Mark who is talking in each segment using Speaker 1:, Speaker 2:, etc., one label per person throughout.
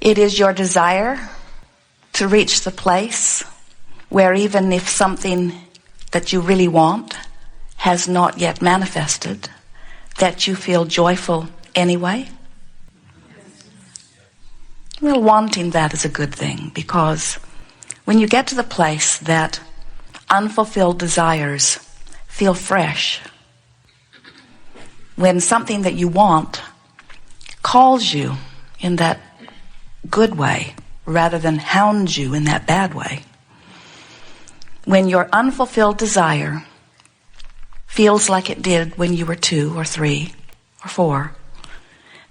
Speaker 1: It is your desire to reach the place where even if something that you really want has not yet manifested, that you feel joyful anyway? Well, wanting that is a good thing, because when you get to the place that unfulfilled desires feel fresh, when something that you want calls you in that good way rather than hounds you in that bad way, when your unfulfilled desire feels like it did when you were 2 or 3 or 4,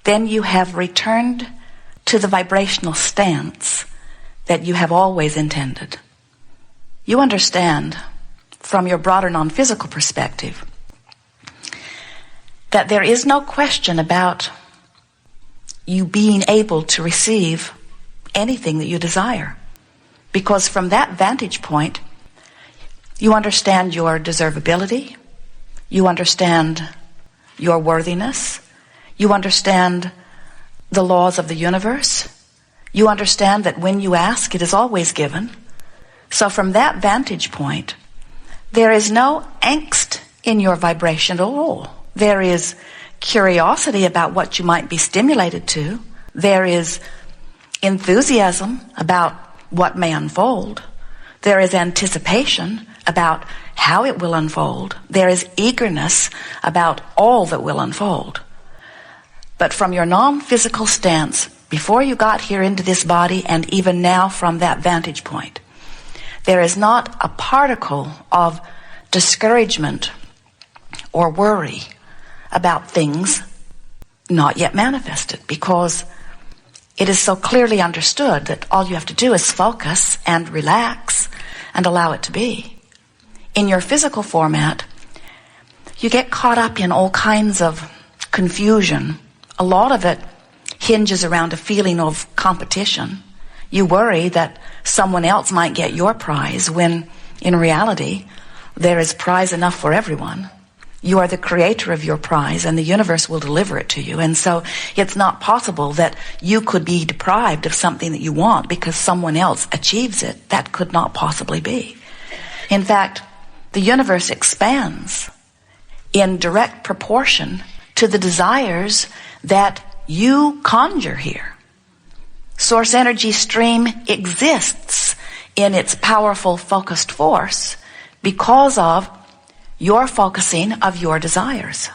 Speaker 1: then you have returned to the vibrational stance that you have always intended. You understand from your broader non-physical perspective that there is no question about you being able to receive anything that you desire, because from that vantage point you understand your deservability, you understand your worthiness, you understand the laws of the universe, you understand that when you ask, it is always given. So from that vantage point, there is no angst in your vibration at all. There is curiosity about what you might be stimulated to. There is enthusiasm about what may unfold. There is anticipation about how it will unfold. There is eagerness about all that will unfold. But from your non-physical stance, before you got here into this body, and even now from that vantage point, there is not a particle of discouragement or worry about things not yet manifested, because it is so clearly understood that all you have to do is focus and relax and allow it to be. In your physical format, you get caught up in all kinds of confusion. A lot of it hinges around a feeling of competition. You worry that someone else might get your prize, when in reality there is prize enough for everyone. You are the creator of your prize, and the universe will deliver it to you. And so it's not possible that you could be deprived of something that you want because someone else achieves it. That could not possibly be. In fact, the universe expands in direct proportion to the desires that you conjure here. Source energy stream exists in its powerful focused force because of your focusing of your desires.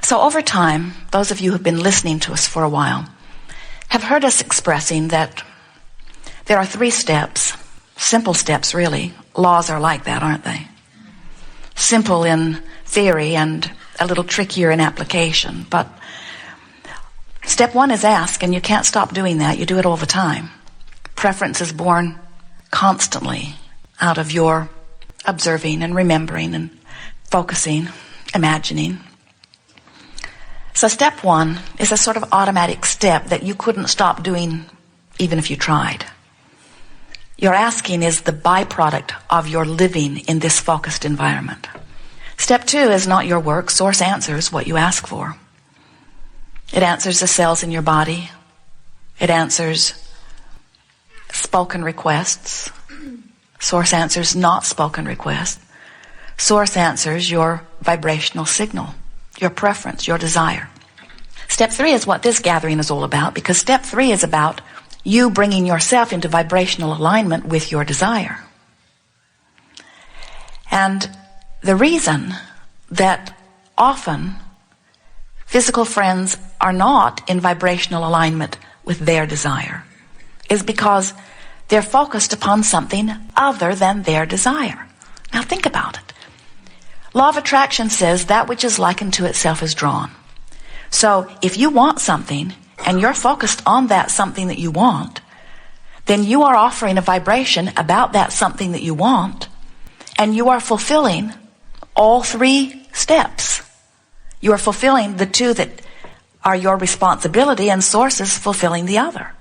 Speaker 1: So over time, those of you who've been listening to us for a while have heard us expressing that there are 3 steps, simple steps really. Laws are like that, aren't they? Simple in theory and a little trickier in application. But step 1 is ask, and you can't stop doing that. You do it all the time. Preference is born constantly out of your observing and remembering and focusing, imagining. So step 1 is a sort of automatic step that you couldn't stop doing even if you tried. Your asking is the byproduct of your living in this focused environment. Step 2 is not your work. Source answers what you ask for. It answers the cells in your body. It answers spoken requests. Source answers not spoken requests. Source answers your vibrational signal, your preference, your desire. Step 3 is what this gathering is all about, because step 3 is about you bringing yourself into vibrational alignment with your desire. And the reason that often physical friends are not in vibrational alignment with their desire is because they're focused upon something other than their desire. Now think about it. Law of attraction says that which is likened to itself is drawn. So if you want something and you're focused on that something that you want, then you are offering a vibration about that something that you want, and you are fulfilling all 3 steps. You are fulfilling the 2 that are your responsibility, and source is fulfilling the other.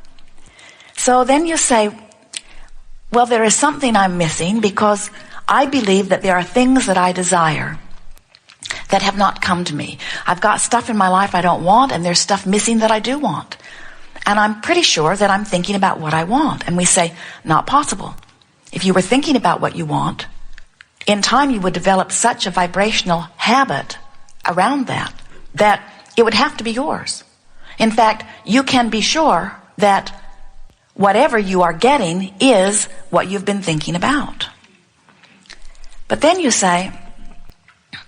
Speaker 1: So then you say, well, there is something I'm missing, because I believe that there are things that I desire that have not come to me. I've got stuff in my life I don't want, and there's stuff missing that I do want. and I'm pretty sure that I'm thinking about what I want. And we say, not possible. If you were thinking about what you want, in time you would develop such a vibrational habit around that it would have to be yours. In fact, you can be sure that whatever you are getting is what you've been thinking about. But then you say,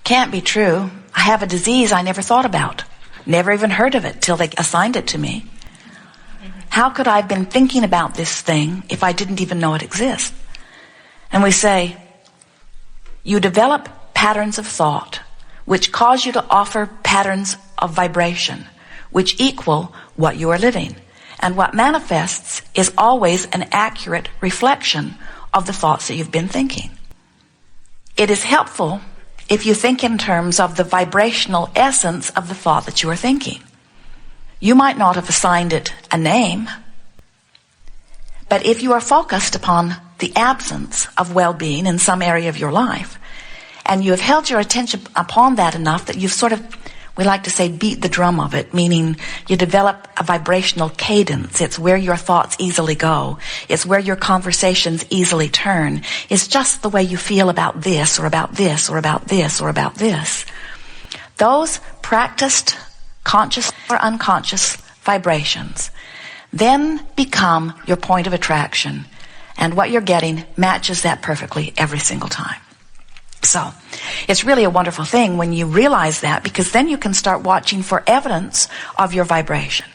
Speaker 1: can't be true. I have a disease I never thought about. Never even heard of it till they assigned it to me. How could I have been thinking about this thing if I didn't even know it exists? And we say, you develop patterns of thought which cause you to offer patterns of vibration which equal what you are living. And what manifests is always an accurate reflection of the thoughts that you've been thinking. It is helpful if you think in terms of the vibrational essence of the thought that you are thinking. You might not have assigned it a name, but if you are focused upon the absence of well-being in some area of your life, and you have held your attention upon that enough that you've sort of, we like to say, beat the drum of it, meaning you develop a vibrational cadence. It's where your thoughts easily go. It's where your conversations easily turn. It's just the way you feel about this or about this or about this or about this. Those practiced conscious or unconscious vibrations then become your point of attraction, and what you're getting matches that perfectly every single time. So it's really a wonderful thing when you realize that, because then you can start watching for evidence of your vibration.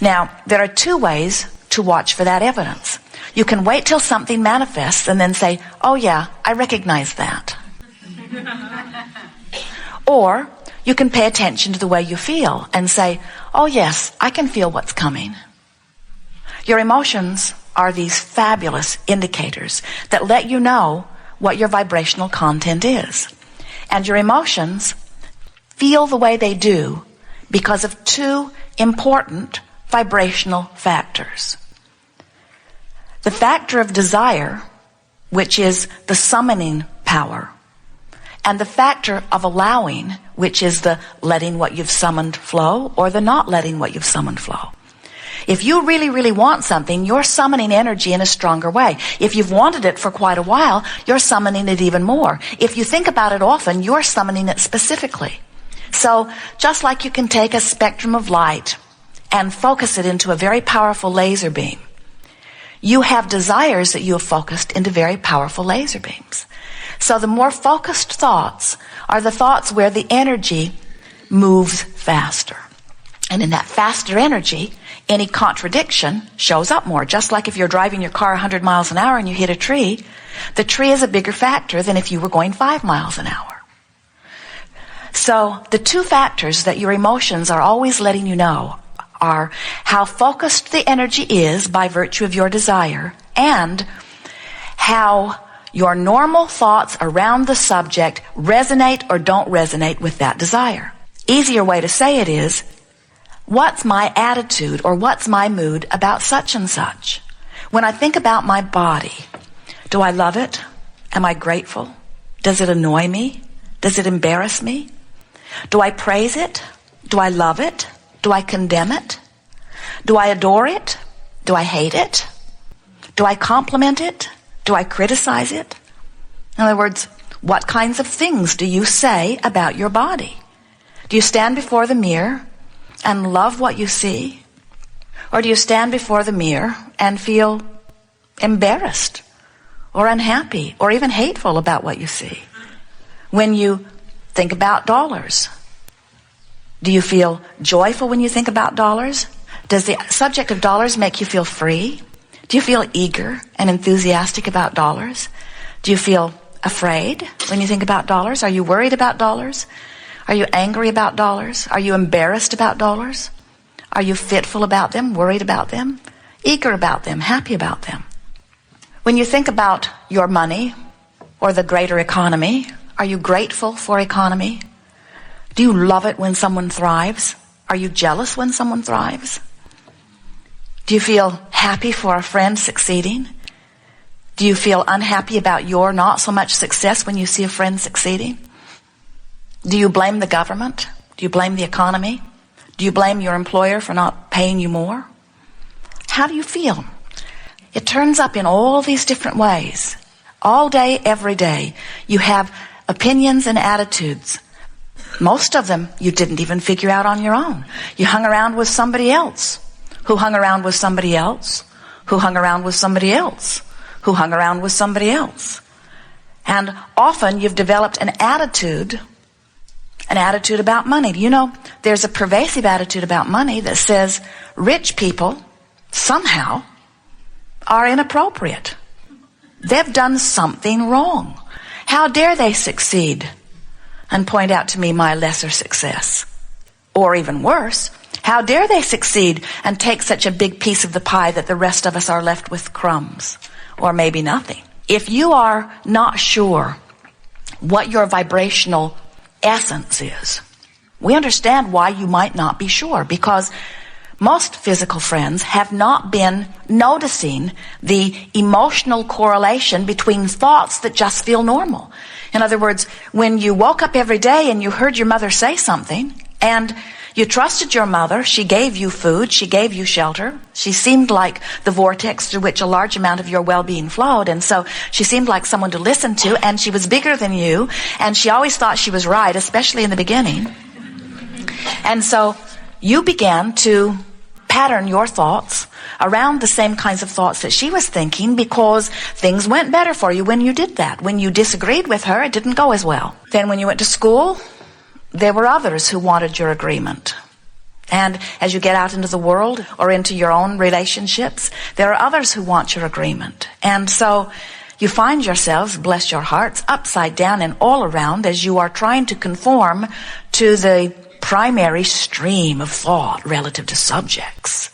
Speaker 1: Now, there are two ways to watch for that evidence. You can wait till something manifests and then say, oh yeah, I recognize that. Or you can pay attention to the way you feel and say, oh yes, I can feel what's coming. Your emotions are these fabulous indicators that let you know what your vibrational content is. And your emotions feel the way they do because of two important vibrational factors. The factor of desire, which is the summoning power, and the factor of allowing, which is the letting what you've summoned flow or the not letting what you've summoned flow. If you really, really want something, you're summoning energy in a stronger way. If you've wanted it for quite a while, you're summoning it even more. If you think about it often, you're summoning it specifically. So just like you can take a spectrum of light and focus it into a very powerful laser beam, you have desires that you have focused into very powerful laser beams. So the more focused thoughts are the thoughts where the energy moves faster. And in that faster energy, any contradiction shows up more. Just like if you're driving your car 100 miles an hour and you hit a tree, the tree is a bigger factor than if you were going 5 miles an hour. So the two factors that your emotions are always letting you know are how focused the energy is by virtue of your desire, and how your normal thoughts around the subject resonate or don't resonate with that desire. Easier way to say it is, what's my attitude or what's my mood about such and such? When I think about my body, do I love it? Am I grateful? Does it annoy me? Does it embarrass me? Do I praise it? Do I love it? Do I condemn it? Do I adore it? Do I hate it? Do I compliment it? Do I criticize it? In other words, what kinds of things do you say about your body? Do you stand before the mirror and love what you see? Or do you stand before the mirror and feel embarrassed or unhappy or even hateful about what you see? When you think about dollars, do you feel joyful when you think about dollars? Does the subject of dollars make you feel free? Do you feel eager and enthusiastic about dollars? Do you feel afraid when you think about dollars? Are you worried about dollars? Are you angry about dollars? Are you embarrassed about dollars? Are you fitful about them, worried about them, eager about them, happy about them? When you think about your money or the greater economy, are you grateful for economy? Do you love it when someone thrives? Are you jealous when someone thrives? Do you feel happy for a friend succeeding? Do you feel unhappy about your not so much success when you see a friend succeeding? Do you blame the government? Do you blame the economy? Do you blame your employer for not paying you more? how do you feel? It turns up in all these different ways. All day, every day, you have opinions and attitudes. Most of them you didn't even figure out on your own. You hung around with somebody else, who hung around with somebody else, who hung around with somebody else, who hung around with somebody else. And often you've developed an attitude about money. You know, there's a pervasive attitude about money that says rich people somehow are inappropriate. They've done something wrong. How dare they succeed and point out to me my lesser success? Or even worse, how dare they succeed and take such a big piece of the pie that the rest of us are left with crumbs, or maybe nothing? If you are not sure what your vibrational essence is, we understand why you might not be sure, because most physical friends have not been noticing the emotional correlation between thoughts that just feel normal. In other words, when you woke up every day and you heard your mother say something, and you trusted your mother, she gave you food, she gave you shelter, she seemed like the vortex through which a large amount of your well-being flowed, and so she seemed like someone to listen to, and she was bigger than you, and she always thought she was right, especially in the beginning. And so you began to pattern your thoughts around the same kinds of thoughts that she was thinking, because things went better for you when you did that. When you disagreed with her, it didn't go as well. Then when you went to school, there were others who wanted your agreement. And as you get out into the world or into your own relationships, there are others who want your agreement. And so you find yourselves, bless your hearts, upside down and all around as you are trying to conform to the primary stream of thought relative to subjects.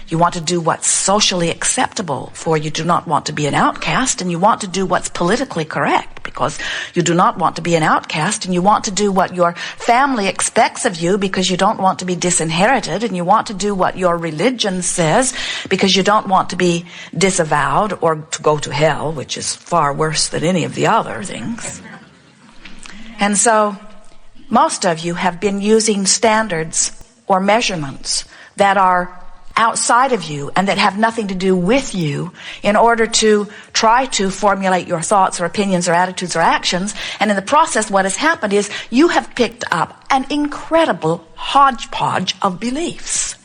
Speaker 1: You want to do what's socially acceptable, for you do not want to be an outcast, and you want to do what's politically correct because you do not want to be an outcast, and you want to do what your family expects of you because you don't want to be disinherited, and you want to do what your religion says because you don't want to be disavowed or to go to hell, which is far worse than any of the other things. And so most of you have been using standards or measurements that are outside of you and that have nothing to do with you in order to try to formulate your thoughts or opinions or attitudes or actions. And in the process, what has happened is you have picked up an incredible hodgepodge of beliefs,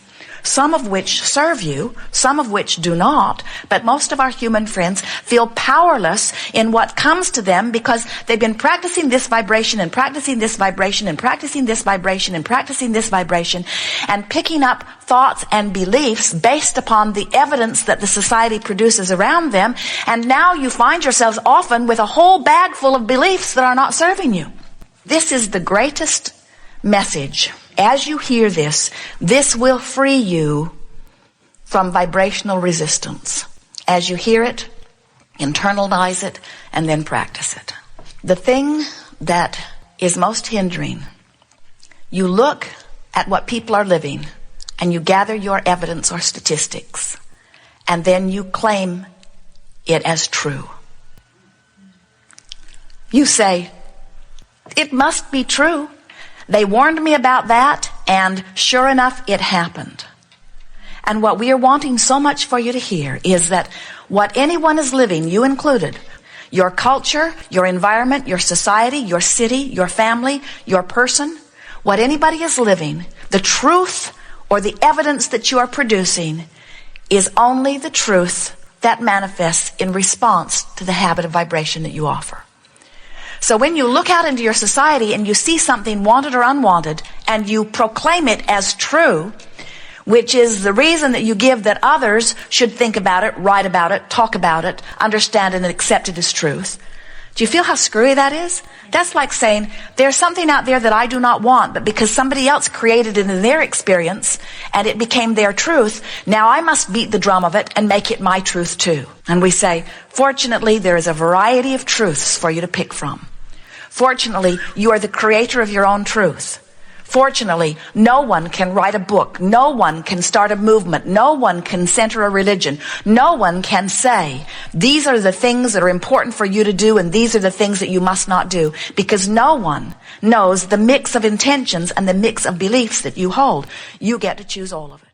Speaker 1: some of which serve you, some of which do not. But most of our human friends feel powerless in what comes to them because they've been practicing this vibration and practicing this vibration and practicing this vibration and practicing this vibration and picking up thoughts and beliefs based upon the evidence that the society produces around them. And now you find yourselves often with a whole bag full of beliefs that are not serving you. This is the greatest message. As you hear this, this will free you from vibrational resistance. As you hear it, internalize it, and then practice it. The thing that is most hindering, you look at what people are living, and you gather your evidence or statistics, and then you claim it as true. You say, it must be true. They warned me about that, and sure enough, it happened. And what we are wanting so much for you to hear is that what anyone is living, you included, your culture, your environment, your society, your city, your family, your person, what anybody is living, the truth or the evidence that you are producing is only the truth that manifests in response to the habit of vibration that you offer. So when you look out into your society and you see something wanted or unwanted and you proclaim it as true, which is the reason that you give that others should think about it, write about it, talk about it, understand it, and accept it as truth. Do you feel how screwy that is? That's like saying, there's something out there that I do not want, but because somebody else created it in their experience and it became their truth, now I must beat the drum of it and make it my truth too. And we say, fortunately, there is a variety of truths for you to pick from. Fortunately, you are the creator of your own truth. Fortunately, no one can write a book. No one can start a movement. No one can center a religion. No one can say, these are the things that are important for you to do and these are the things that you must not do. Because no one knows the mix of intentions and the mix of beliefs that you hold. You get to choose all of it.